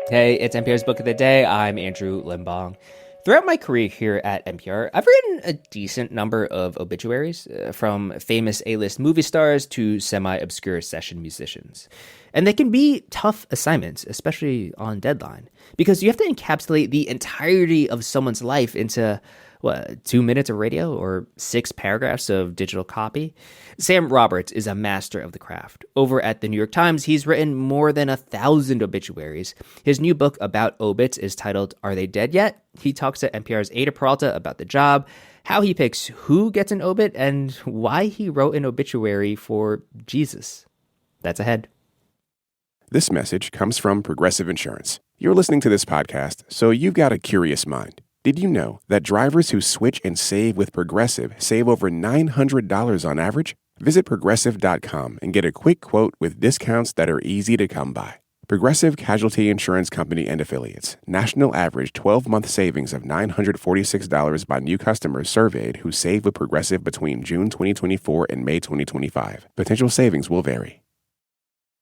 Hey, it's NPR's Book of the Day. I'm Andrew Limbong. Throughout my career here at NPR, I've written a decent number of obituaries, from famous A-list movie stars to semi-obscure session musicians. And they can be tough assignments, especially on deadline, because you have to encapsulate the entirety of someone's life into, 2 minutes of radio or 6 paragraphs of digital copy? Sam Roberts is a master of the craft. Over at the New York Times, he's written more than 1,000 obituaries. His new book about obits is titled, Are They Dead Yet? He talks to NPR's Eyder Peralta about the job, how he picks who gets an obit, and why he wrote an obituary for Jesus. That's ahead. This message comes from Progressive Insurance. You're listening to this podcast, so you've got a curious mind. Did you know that drivers who switch and save with Progressive save over $900 on average? Visit Progressive.com and get a quick quote with discounts that are easy to come by. Progressive Casualty Insurance Company and Affiliates. National average 12-month savings of $946 by new customers surveyed who save with Progressive between June 2024 and May 2025. Potential savings will vary.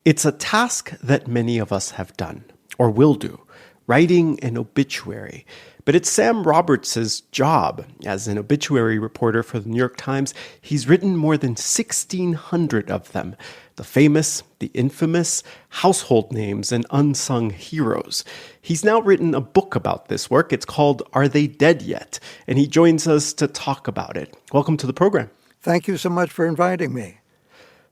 It's a task that many of us have done, or will do, writing an obituary. But it's Sam Roberts' job. As an obituary reporter for the New York Times, he's written more than 1,600 of them. The famous, the infamous, household names, and unsung heroes. He's now written a book about this work. It's called Are They Dead Yet? And he joins us to talk about it. Welcome to the program. Thank you so much for inviting me.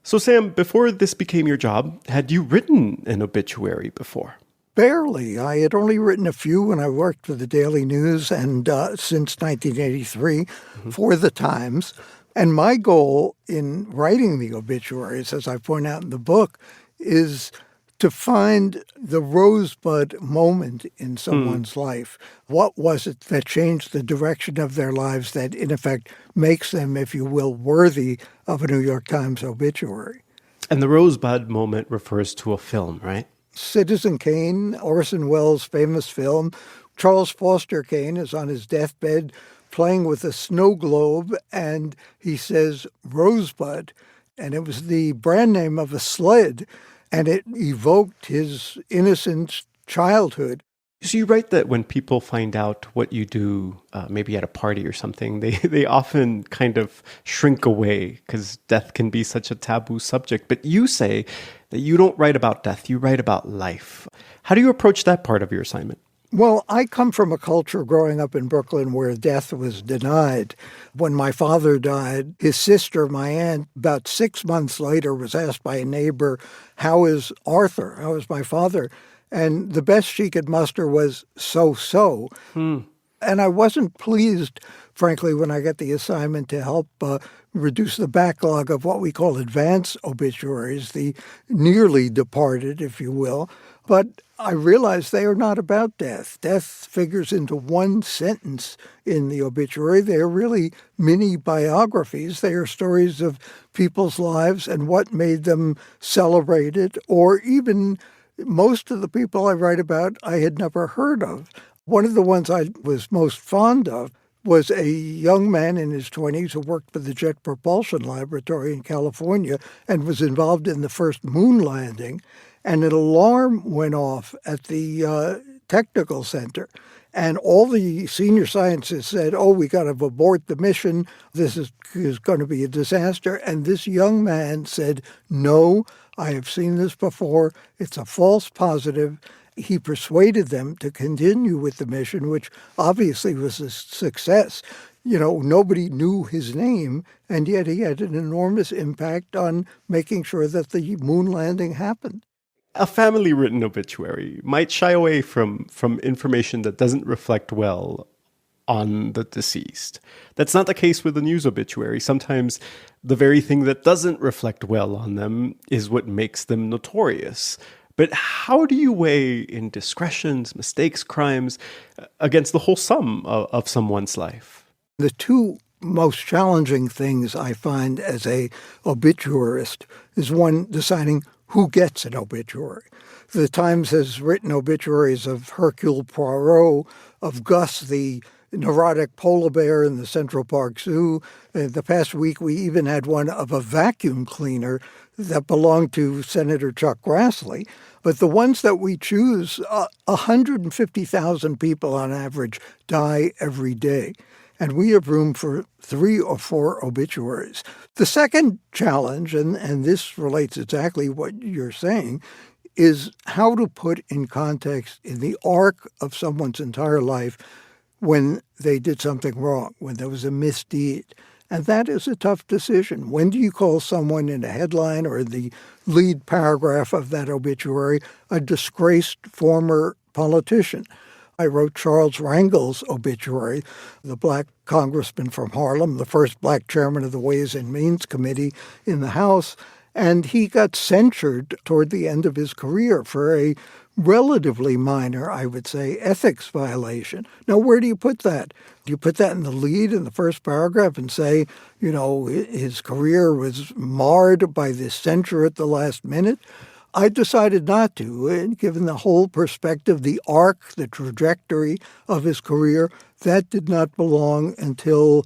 So Sam, before this became your job, had you written an obituary before? Barely. I had only written a few when I worked for the Daily News and since 1983 for the Times. And my goal in writing the obituaries, as I point out in the book, is to find the rosebud moment in someone's life. What was it that changed the direction of their lives that, in effect, makes them, if you will, worthy of a New York Times obituary? And the rosebud moment refers to a film, right? Citizen Kane, Orson Welles' famous film. Charles Foster Kane is on his deathbed playing with a snow globe, and he says Rosebud, and it was the brand name of a sled, and it evoked his innocent childhood. So you write that when people find out what you do, maybe at a party or something, they often kind of shrink away because death can be such a taboo subject. But you say that you don't write about death, you write about life. How do you approach that part of your assignment? Well, I come from a culture growing up in Brooklyn where death was denied. When my father died, his sister, my aunt, about 6 months later was asked by a neighbor, how is Arthur? How is my father? And the best she could muster was so-so. And I wasn't pleased, frankly, when I got the assignment to help reduce the backlog of what we call advance obituaries, the nearly departed, if you will. But I realized they are not about death. Death figures into one sentence in the obituary. They are really mini biographies. They are stories of people's lives and what made them celebrated, or even most of the people I write about I had never heard of. One of the ones I was most fond of was a young man in his 20s who worked for the Jet Propulsion Laboratory in California and was involved in the first moon landing. And an alarm went off at the technical center. And all the senior scientists said, we got to abort the mission. This is going to be a disaster. And this young man said, no, I have seen this before. It's a false positive. He persuaded them to continue with the mission, which obviously was a success. You know, nobody knew his name, and yet he had an enormous impact on making sure that the moon landing happened. A family-written obituary might shy away from information that doesn't reflect well on the deceased. That's not the case with a news obituary. Sometimes the very thing that doesn't reflect well on them is what makes them notorious. But how do you weigh indiscretions, mistakes, crimes against the whole sum of someone's life? The two most challenging things I find as a obituarist is, one, deciding who gets an obituary. The Times has written obituaries of Hercule Poirot, of Gus, the neurotic polar bear in the Central Park Zoo. The past week, we even had one of a vacuum cleaner that belonged to Senator Chuck Grassley. But the ones that we choose, 150,000 people on average die every day. And we have room for 3 or 4 obituaries. The second challenge, and this relates exactly what you're saying, is how to put in context in the arc of someone's entire life when they did something wrong, when there was a misdeed. And that is a tough decision. When do you call someone in a headline or the lead paragraph of that obituary a disgraced former politician? I wrote Charles Rangel's obituary, the black congressman from Harlem, the first black chairman of the Ways and Means Committee in the House, and he got censured toward the end of his career for a relatively minor, I would say, ethics violation. Now, where do you put that? Do you put that in the lead in the first paragraph and say, his career was marred by this censure at the last minute? I decided not to, and given the whole perspective, the arc, the trajectory of his career, that did not belong until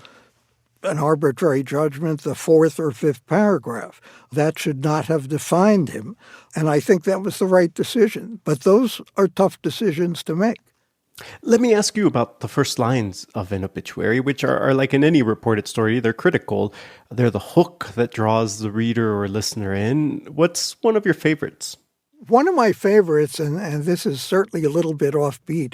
an arbitrary judgment, the 4th or 5th paragraph. That should not have defined him. And I think that was the right decision. But those are tough decisions to make. Let me ask you about the first lines of an obituary, which are like in any reported story, they're critical. They're the hook that draws the reader or listener in. What's one of your favorites? One of my favorites, and this is certainly a little bit offbeat,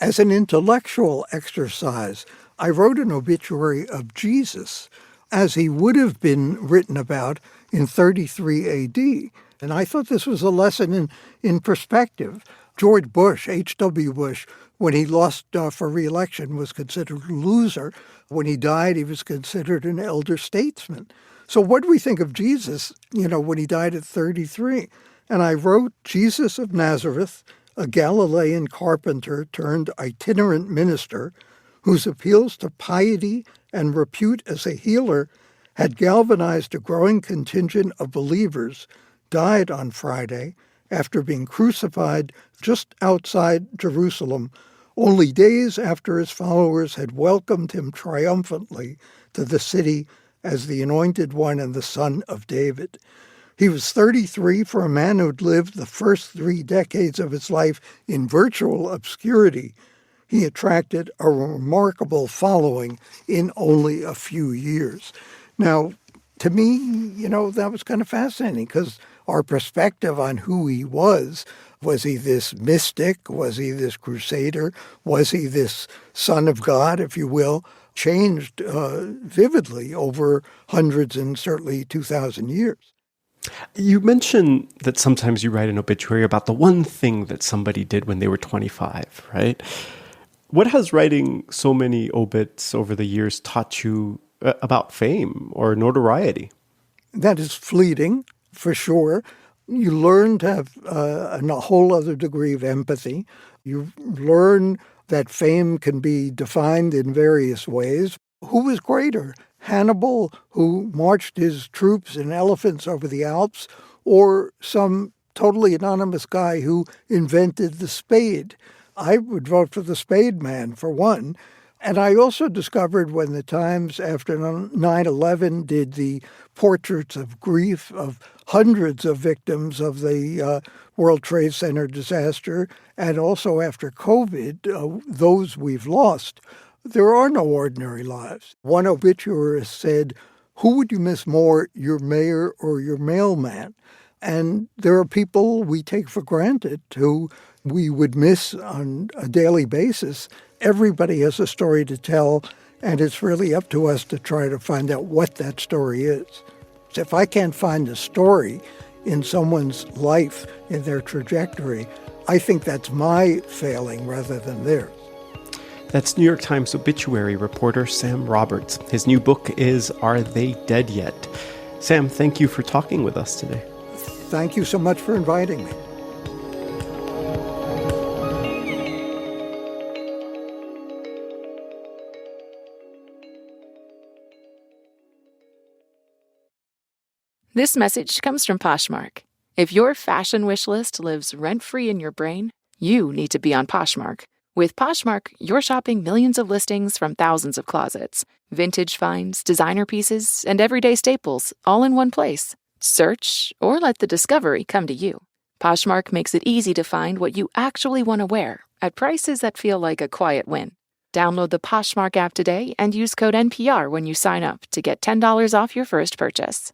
as an intellectual exercise, I wrote an obituary of Jesus as he would have been written about in 33 A.D. And I thought this was a lesson in perspective. George Bush, H.W. Bush, when he lost for re-election, was considered a loser. When he died, he was considered an elder statesman. So what do we think of Jesus, when he died at 33? And I wrote Jesus of Nazareth, a Galilean carpenter turned itinerant minister, whose appeals to piety and repute as a healer had galvanized a growing contingent of believers, died on Friday after being crucified just outside Jerusalem, only days after his followers had welcomed him triumphantly to the city as the Anointed One and the Son of David. He was 33 for a man who'd lived the first 3 decades of his life in virtual obscurity. He attracted a remarkable following in only a few years. Now, to me, that was kind of fascinating because our perspective on who he was he this mystic? Was he this crusader? Was he this son of God, if you will? Changed vividly over hundreds and certainly 2,000 years. You mentioned that sometimes you write an obituary about the one thing that somebody did when they were 25, right? What has writing so many obits over the years taught you about fame or notoriety? That is fleeting, for sure. You learn to have a whole other degree of empathy. You learn that fame can be defined in various ways. Who was greater? Hannibal, who marched his troops in elephants over the Alps, or some totally anonymous guy who invented the spade? I would vote for the spade man, for one. And I also discovered when the Times, after 9/11, did the portraits of grief of hundreds of victims of the World Trade Center disaster, and also after COVID, those we've lost, there are no ordinary lives. One obituarist said, "Who would you miss more, your mayor or your mailman?" And there are people we take for granted who we would miss on a daily basis. Everybody has a story to tell, and it's really up to us to try to find out what that story is. So if I can't find a story in someone's life, in their trajectory, I think that's my failing rather than theirs. That's New York Times obituary reporter Sam Roberts. His new book is Are They Dead Yet? Sam, thank you for talking with us today. Thank you so much for inviting me. This message comes from Poshmark. If your fashion wish list lives rent-free in your brain, you need to be on Poshmark. With Poshmark, you're shopping millions of listings from thousands of closets, vintage finds, designer pieces, and everyday staples all in one place. Search or let the discovery come to you. Poshmark makes it easy to find what you actually want to wear at prices that feel like a quiet win. Download the Poshmark app today and use code NPR when you sign up to get $10 off your first purchase.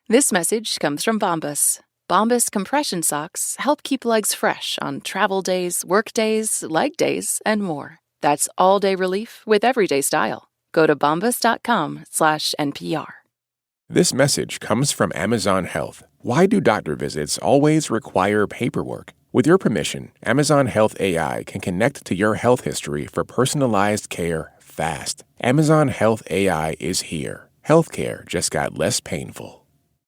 This message comes from Bombas. Bombas compression socks help keep legs fresh on travel days, work days, leg days, and more. That's all-day relief with everyday style. Go to bombas.com/NPR. This message comes from Amazon Health. Why do doctor visits always require paperwork? With your permission, Amazon Health AI can connect to your health history for personalized care fast. Amazon Health AI is here. Healthcare just got less painful.